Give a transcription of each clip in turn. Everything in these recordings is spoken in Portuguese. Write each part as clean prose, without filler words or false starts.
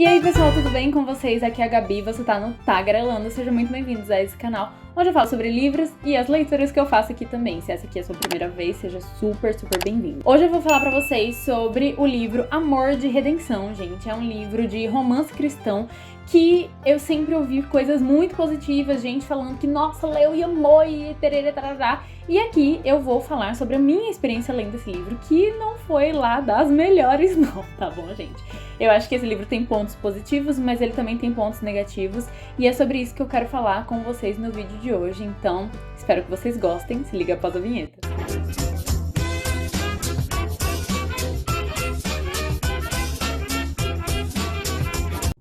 E aí pessoal, tudo bem com vocês? Aqui é a Gabi, você tá no Tagarelando, sejam muito bem-vindos a esse canal, onde eu falo sobre livros e as leituras que eu faço aqui também. Se essa aqui é a sua primeira vez, seja super bem-vindo. Hoje eu vou falar pra vocês sobre o livro Amor de Redenção, gente. É um livro de romance cristão que eu sempre ouvi coisas muito positivas, gente falando que, nossa, leu e amou e tererê, tarará. E aqui eu vou falar sobre a minha experiência lendo esse livro, que não foi lá das melhores não, tá bom, gente? Eu acho que esse livro tem pontos positivos, mas ele também tem pontos negativos, e é sobre isso que eu quero falar com vocês no vídeo de hoje, então espero que vocês gostem, se liga após a vinheta.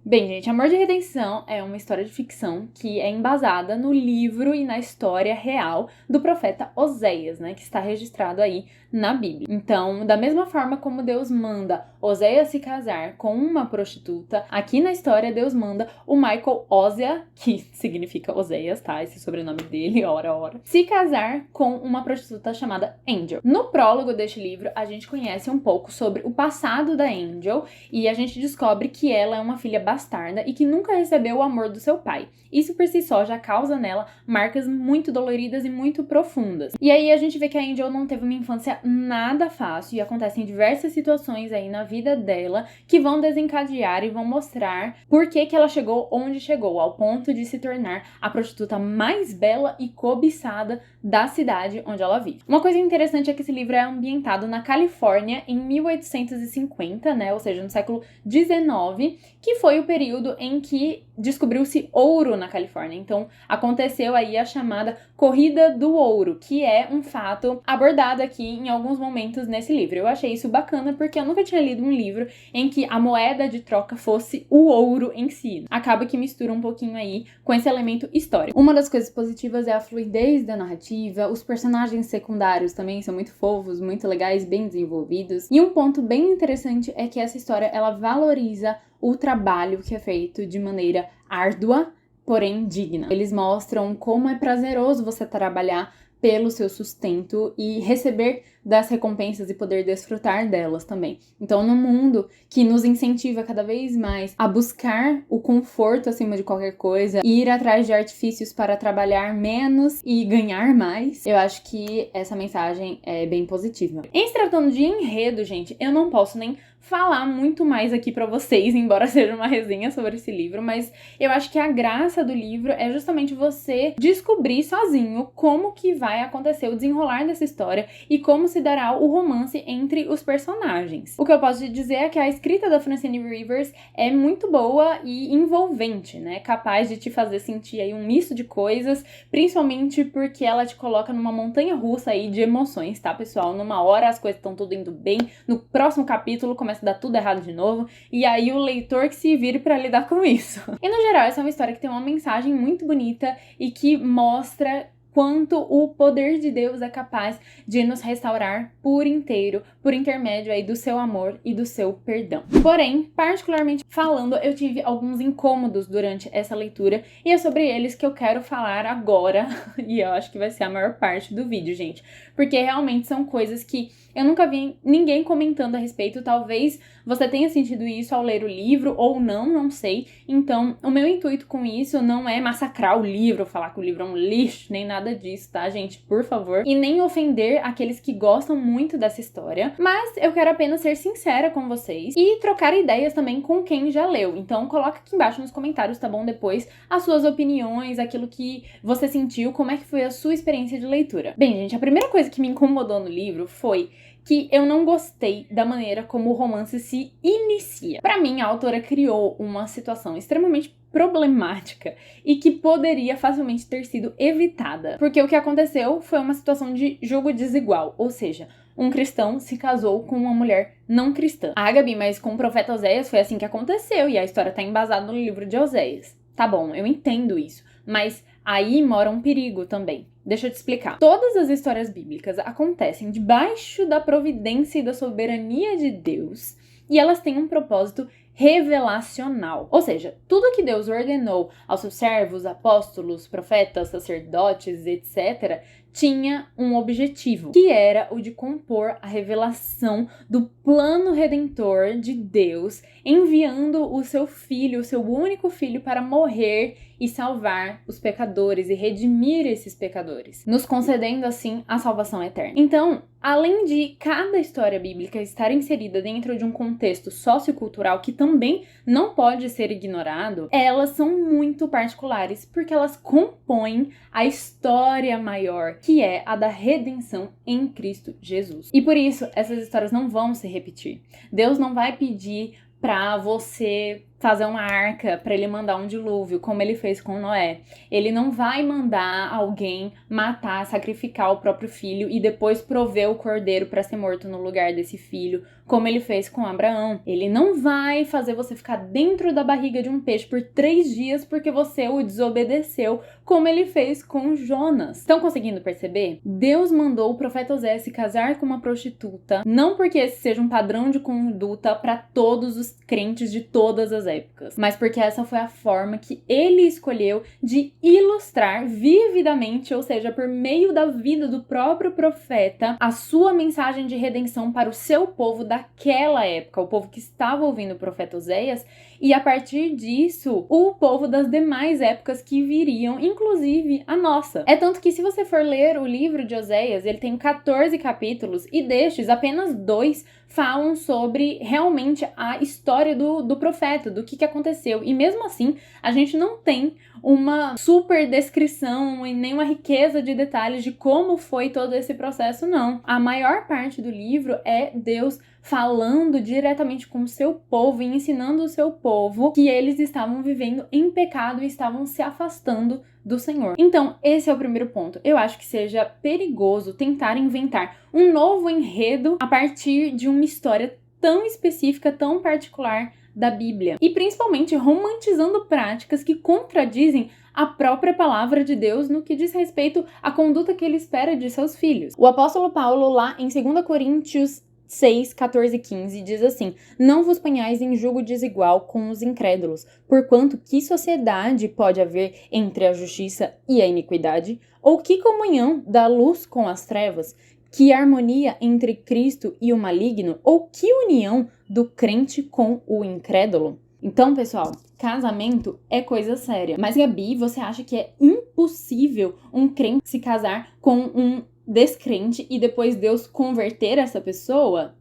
Bem, gente, Amor de Redenção é uma história de ficção que é embasada no livro e na história real do profeta Oséias, né, que está registrado aí na Bíblia. Então, da mesma forma como Deus manda Oséias se casar com uma prostituta, aqui na história Deus manda o Michael Ozia, que significa Oséias, tá? Esse sobrenome dele, ora, se casar com uma prostituta chamada Angel. No prólogo deste livro, a gente conhece um pouco sobre o passado da Angel e a gente descobre que ela é uma filha bastarda e que nunca recebeu o amor do seu pai. Isso por si só já causa nela marcas muito doloridas e muito profundas. E aí a gente vê que a Angel não teve uma infância nada fácil e acontecem diversas situações aí na vida dela que vão desencadear e vão mostrar por que ela chegou onde chegou, ao ponto de se tornar a prostituta mais bela e cobiçada da cidade onde ela vive. Uma coisa interessante é que esse livro é ambientado na Califórnia em 1850, né, ou seja, no século XIX, que foi o período em que descobriu-se ouro na Califórnia. Então, aconteceu aí a chamada Corrida do Ouro, que é um fato abordado aqui em alguns momentos nesse livro. Eu achei isso bacana porque eu nunca tinha lido um livro em que a moeda de troca fosse o ouro em si. Acaba que mistura um pouquinho aí com esse elemento histórico. Uma das coisas positivas é a fluidez da narrativa, os personagens secundários também são muito fofos, muito legais, bem desenvolvidos. E um ponto bem interessante é que essa história, ela valoriza o trabalho que é feito de maneira árdua, porém digna. Eles mostram como é prazeroso você trabalhar pelo seu sustento e receber das recompensas e poder desfrutar delas também. Então, no mundo que nos incentiva cada vez mais a buscar o conforto acima de qualquer coisa e ir atrás de artifícios para trabalhar menos e ganhar mais, eu acho que essa mensagem é bem positiva. Em se tratando de enredo, gente, eu não posso nem falar muito mais aqui pra vocês, embora seja uma resenha sobre esse livro, mas eu acho que a graça do livro é justamente você descobrir sozinho como que vai acontecer o desenrolar dessa história e como se dará o romance entre os personagens. O que eu posso dizer é que a escrita da Francine Rivers é muito boa e envolvente, né? Capaz de te fazer sentir aí um misto de coisas, principalmente porque ela te coloca numa montanha russa aí de emoções, tá, pessoal? Numa hora as coisas estão tudo indo bem, no próximo capítulo começa a dar tudo errado de novo, e aí o leitor que se vire pra lidar com isso. E no geral, essa é uma história que tem uma mensagem muito bonita e que mostra quanto o poder de Deus é capaz de nos restaurar por inteiro, por intermédio aí do seu amor e do seu perdão. Porém, particularmente falando, eu tive alguns incômodos durante essa leitura e é sobre eles que eu quero falar agora, e eu acho que vai ser a maior parte do vídeo, gente, porque realmente são coisas que eu nunca vi ninguém comentando a respeito. Talvez você tenha sentido isso ao ler o livro ou não sei. Então, o meu intuito com isso não é massacrar o livro, falar que o livro é um lixo, nem nada disso, tá, gente? Por favor. E nem ofender aqueles que gostam muito dessa história. Mas eu quero apenas ser sincera com vocês e trocar ideias também com quem já leu. Então, coloca aqui embaixo nos comentários, tá bom? Depois, as suas opiniões, aquilo que você sentiu, como é que foi a sua experiência de leitura. Bem, gente, a primeira coisa que me incomodou no livro foi que eu não gostei da maneira como o romance se inicia. Pra mim, a autora criou uma situação extremamente problemática e que poderia facilmente ter sido evitada. Porque o que aconteceu foi uma situação de jogo desigual, ou seja, um cristão se casou com uma mulher não cristã. Ah, Gabi, mas com o profeta Oséias foi assim que aconteceu e a história tá embasada no livro de Oséias. Tá bom, eu entendo isso, mas aí mora um perigo também. Deixa eu te explicar. Todas as histórias bíblicas acontecem debaixo da providência e da soberania de Deus e elas têm um propósito revelacional. Ou seja, tudo que Deus ordenou aos seus servos, apóstolos, profetas, sacerdotes, etc., tinha um objetivo, que era o de compor a revelação do plano redentor de Deus, enviando o seu filho, o seu único filho, para morrer e salvar os pecadores e redimir esses pecadores, nos concedendo assim a salvação eterna. Então, além de cada história bíblica estar inserida dentro de um contexto sociocultural que também não pode ser ignorado, elas são muito particulares porque elas compõem a história maior, que é a da redenção em Cristo Jesus. E por isso, essas histórias não vão se repetir. Deus não vai pedir para você fazer uma arca para ele mandar um dilúvio, como ele fez com Noé. Ele não vai mandar alguém matar, sacrificar o próprio filho e depois prover o cordeiro para ser morto no lugar desse filho, como ele fez com Abraão. Ele não vai fazer você ficar dentro da barriga de um peixe por 3 dias porque você o desobedeceu, como ele fez com Jonas. Estão conseguindo perceber? Deus mandou o profeta Oséias se casar com uma prostituta, não porque esse seja um padrão de conduta para todos os crentes de todas as épocas, mas porque essa foi a forma que ele escolheu de ilustrar vividamente, ou seja, por meio da vida do próprio profeta, a sua mensagem de redenção para o seu povo daquela época, o povo que estava ouvindo o profeta Oséias, e a partir disso, o povo das demais épocas que viriam, inclusive a nossa. É tanto que se você for ler o livro de Oséias, ele tem 14 capítulos e destes, apenas 2 falam sobre realmente a história do profeta, do que aconteceu. E mesmo assim, a gente não tem uma super descrição e nem uma riqueza de detalhes de como foi todo esse processo, não. A maior parte do livro é Deus falando diretamente com o seu povo e ensinando o seu povo que eles estavam vivendo em pecado e estavam se afastando do Senhor. Então, esse é o primeiro ponto. Eu acho que seja perigoso tentar inventar um novo enredo a partir de uma história tão específica, tão particular da Bíblia. E principalmente romantizando práticas que contradizem a própria palavra de Deus no que diz respeito à conduta que ele espera de seus filhos. O apóstolo Paulo, lá em 2 Coríntios 6, 14 e 15, diz assim: não vos ponhais em julgo desigual com os incrédulos, porquanto que sociedade pode haver entre a justiça e a iniquidade? Ou que comunhão da luz com as trevas? Que harmonia entre Cristo e o maligno? Ou que união do crente com o incrédulo? Então, pessoal, casamento é coisa séria. Mas, Gabi, você acha que é impossível um crente se casar com um descrente e depois Deus converter essa pessoa?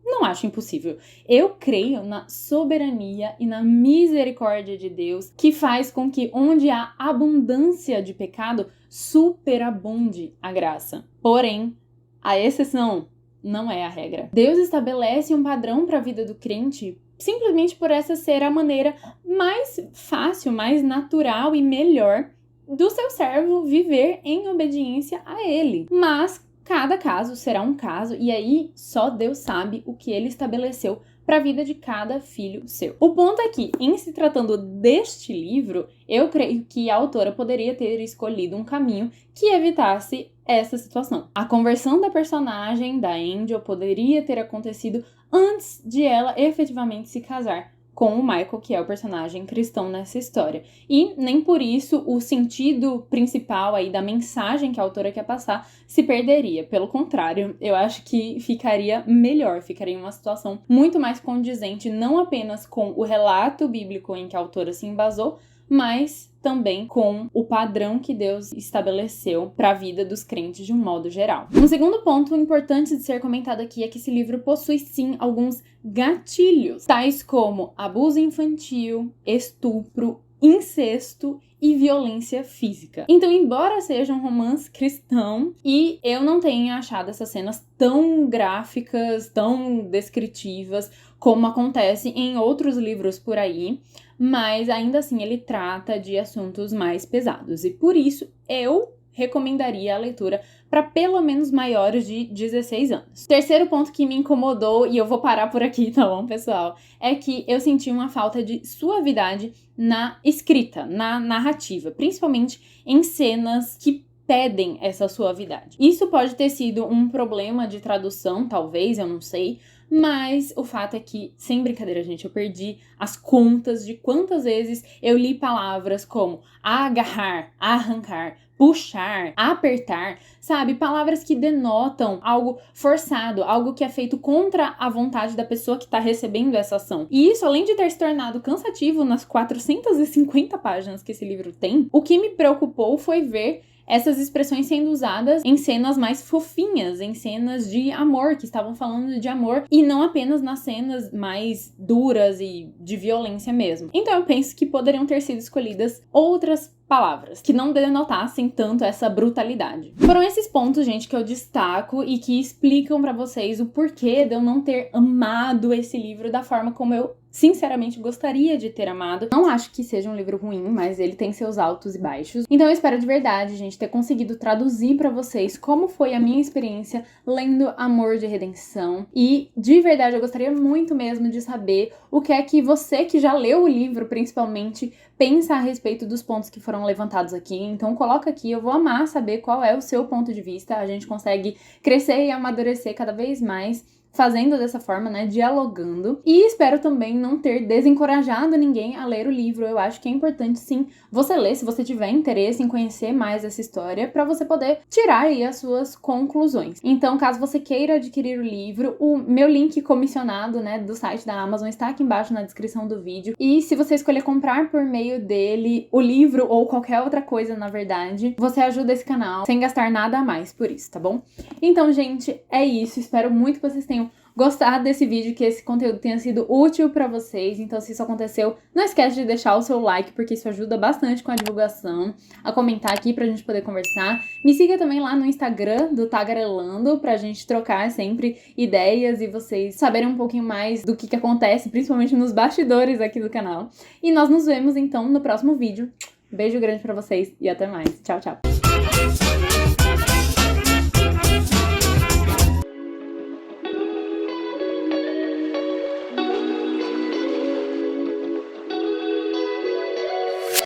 Não acho impossível. Eu creio na soberania e na misericórdia de Deus, que faz com que onde há abundância de pecado, superabunde a graça. Porém, a exceção não é a regra. Deus estabelece um padrão para a vida do crente simplesmente por essa ser a maneira mais fácil, mais natural e melhor do seu servo viver em obediência a ele. Mas cada caso será um caso e aí só Deus sabe o que ele estabeleceu para a vida de cada filho seu. O ponto é que, em se tratando deste livro, eu creio que a autora poderia ter escolhido um caminho que evitasse essa situação. A conversão da personagem, da Angel, poderia ter acontecido antes de ela efetivamente se casar com o Michael, que é o personagem cristão nessa história. E nem por isso o sentido principal aí da mensagem que a autora quer passar se perderia. Pelo contrário, eu acho que ficaria melhor, ficaria uma situação muito mais condizente, não apenas com o relato bíblico em que a autora se embasou, mas também com o padrão que Deus estabeleceu para a vida dos crentes de um modo geral. Um segundo ponto importante de ser comentado aqui é que esse livro possui sim alguns gatilhos, tais como abuso infantil, estupro, incesto e violência física. Então, embora seja um romance cristão, e eu não tenha achado essas cenas tão gráficas, tão descritivas, como acontece em outros livros por aí, mas ainda assim ele trata de assuntos mais pesados. E por isso eu recomendaria a leitura para pelo menos maiores de 16 anos. Terceiro ponto que me incomodou, e eu vou parar por aqui, tá bom, pessoal? É que eu senti uma falta de suavidade na escrita, na narrativa, principalmente em cenas que pedem essa suavidade. Isso pode ter sido um problema de tradução, talvez, eu não sei, mas o fato é que, sem brincadeira, gente, eu perdi as contas de quantas vezes eu li palavras como agarrar, arrancar, puxar, apertar, sabe? Palavras que denotam algo forçado, algo que é feito contra a vontade da pessoa que tá recebendo essa ação. E isso, além de ter se tornado cansativo nas 450 páginas que esse livro tem, o que me preocupou foi ver essas expressões sendo usadas em cenas mais fofinhas, em cenas de amor, que estavam falando de amor, e não apenas nas cenas mais duras e de violência mesmo. Então eu penso que poderiam ter sido escolhidas outras palavras que não denotassem tanto essa brutalidade. Foram esses pontos, gente, que eu destaco e que explicam pra vocês o porquê de eu não ter amado esse livro da forma como eu sinceramente gostaria de ter amado. Não acho que seja um livro ruim, mas ele tem seus altos e baixos. Então eu espero de verdade, gente, ter conseguido traduzir pra vocês como foi a minha experiência lendo Amor de Redenção. E de verdade eu gostaria muito mesmo de saber o que é que você que já leu o livro, principalmente, pensa a respeito dos pontos que foram levantados aqui. Então coloca aqui, eu vou amar saber qual é o seu ponto de vista. A gente consegue crescer e amadurecer cada vez mais fazendo dessa forma, né, dialogando. E espero também não ter desencorajado ninguém a ler o livro. Eu acho que é importante, sim, você ler, se você tiver interesse em conhecer mais essa história, para você poder tirar aí as suas conclusões. Então, caso você queira adquirir o livro, o meu link comissionado, né, do site da Amazon está aqui embaixo na descrição do vídeo. E se você escolher comprar por meio dele o livro ou qualquer outra coisa, na verdade, você ajuda esse canal sem gastar nada a mais por isso, tá bom? Então, gente, é isso. Espero muito que vocês tenham gostado desse vídeo, que esse conteúdo tenha sido útil pra vocês. Então, se isso aconteceu, não esquece de deixar o seu like, porque isso ajuda bastante com a divulgação, a comentar aqui pra gente poder conversar. Me siga também lá no Instagram do Tagarelando, pra gente trocar sempre ideias e vocês saberem um pouquinho mais do que acontece, principalmente nos bastidores aqui do canal. E nós nos vemos, então, no próximo vídeo. Beijo grande pra vocês e até mais. Tchau, tchau!